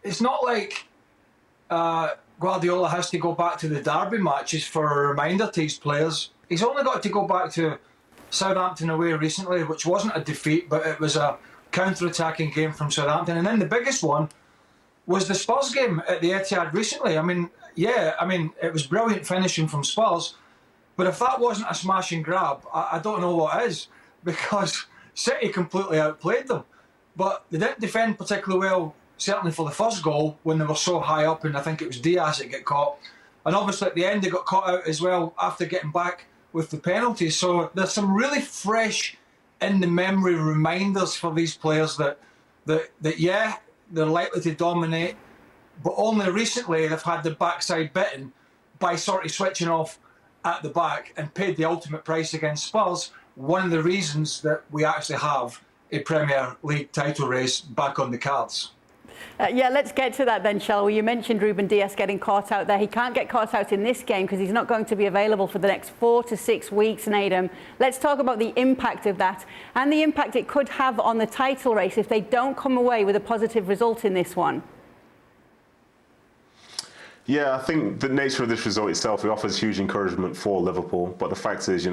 it's not like Guardiola has to go back to the derby matches for a reminder to his players. He's only got to go back to Southampton away recently, which wasn't a defeat, but it was a counter-attacking game from Southampton. And then the biggest one was the Spurs game at the Etihad recently. I mean, it was brilliant finishing from Spurs, but if that wasn't a smash and grab, I don't know what is, because City completely outplayed them. But they didn't defend particularly well, certainly for the first goal, when they were so high up, and I think it was Diaz that got caught. And obviously at the end they got caught out as well after getting back with the penalties. So there's some really fresh in the memory reminders for these players that yeah, they're likely to dominate, but only recently they've had the backside bitten by sort of switching off at the back and paid the ultimate price against Spurs. One of the reasons that we actually have a Premier League title race back on the cards. Yeah, let's get to that then, shall we? You mentioned Ruben Diaz getting caught out there. He can't get caught out in this game because he's not going to be available for the next 4 to 6 weeks, Nedum. Let's talk about the impact of that and the impact it could have on the title race if they don't come away with a positive result in this one. Yeah, I think the nature of this result itself, it offers huge encouragement for Liverpool. But the fact is,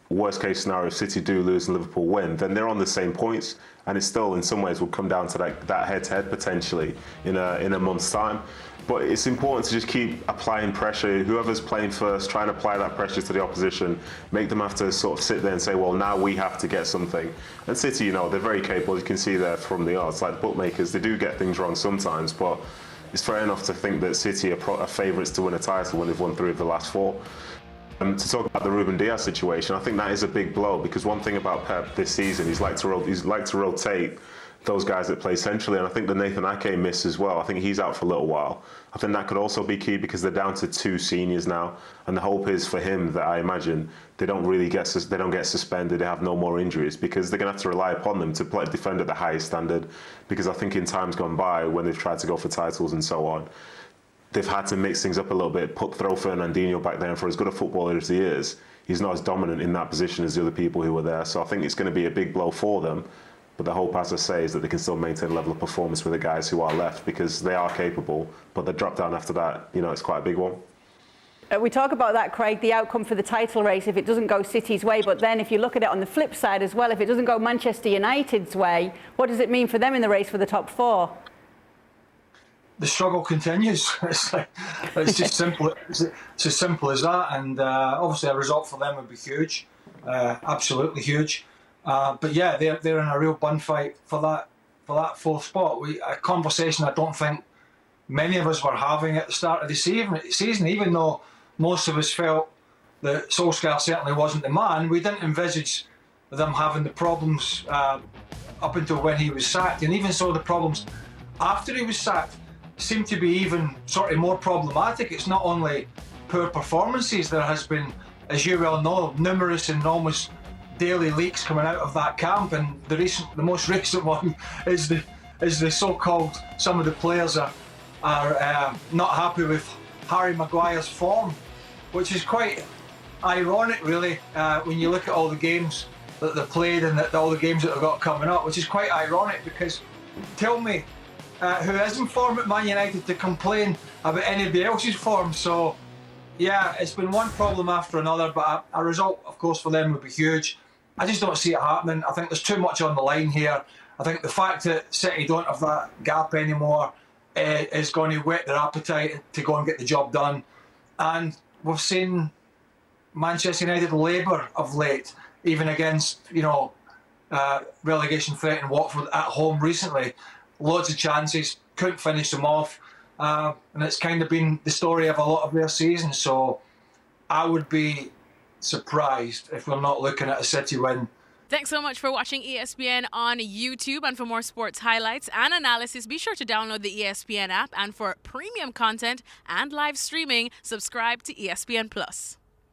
worst case scenario, if City do lose and Liverpool win, then they're on the same points, and it still in some ways will come down to that head-to-head potentially in a month's time. But it's important to just keep applying pressure. Whoever's playing first, try and apply that pressure to the opposition, make them have to sort of sit there and say, well, now we have to get something. And City, they're very capable. You can see there from the odds, like the bookmakers, they do get things wrong sometimes, but it's fair enough to think that City are favourites to win a title when they've won 3 of the last 4. To talk about the Ruben Diaz situation, I think that is a big blow, because one thing about Pep this season, he's like to rotate those guys that play centrally, and I think the Nathan Ake miss as well. I think he's out for a little while. I think that could also be key because they're down to 2 seniors now, and the hope is for him that I imagine they don't get suspended, they have no more injuries, because they're going to have to rely upon them to defend at the highest standard. Because I think in times gone by, when they've tried to go for titles and so on, they've had to mix things up a little bit, throw Fernandinho back there, and for as good a footballer as he is, he's not as dominant in that position as the other people who were there. So I think it's going to be a big blow for them. But the hope, as I say, is that they can still maintain a level of performance with the guys who are left, because they are capable, but the drop down after that, it's quite a big one. We talk about that, Craig, the outcome for the title race if it doesn't go City's way, but then if you look at it on the flip side as well, if it doesn't go Manchester United's way, what does it mean for them in the race for the top 4? The struggle continues. It's just simple. It's as simple as that. And obviously, a result for them would be huge, absolutely huge. But yeah, they're in a real bun fight for that 4th spot. A conversation I don't think many of us were having at the start of the season, even though most of us felt that Solskjaer certainly wasn't the man. We didn't envisage them having the problems up until when he was sacked, and even so, the problems after he was sacked seem to be even sort of more problematic. It's not only poor performances, there has been, as you well know, numerous and almost daily leaks coming out of that camp, and the most recent one is the so-called, some of the players are not happy with Harry Maguire's form, which is quite ironic really, when you look at all the games that they've played and all the games that they've got coming up, which is quite ironic, because tell me who is in form at Man United to complain about anybody else's form. So yeah, it's been one problem after another, but a result of course for them would be huge. I just don't see it happening. I think there's too much on the line here. I think the fact that City don't have that gap anymore is going to whet their appetite to go and get the job done. And we've seen Manchester United labour of late, even against relegation threatened Watford at home recently. Loads of chances, couldn't finish them off, and it's kind of been the story of a lot of their season. So I would be surprised if we're not looking at a City win. Thanks so much for watching ESPN on YouTube, and for more sports highlights and analysis, be sure to download the ESPN app, and for premium content and live streaming, subscribe to ESPN Plus.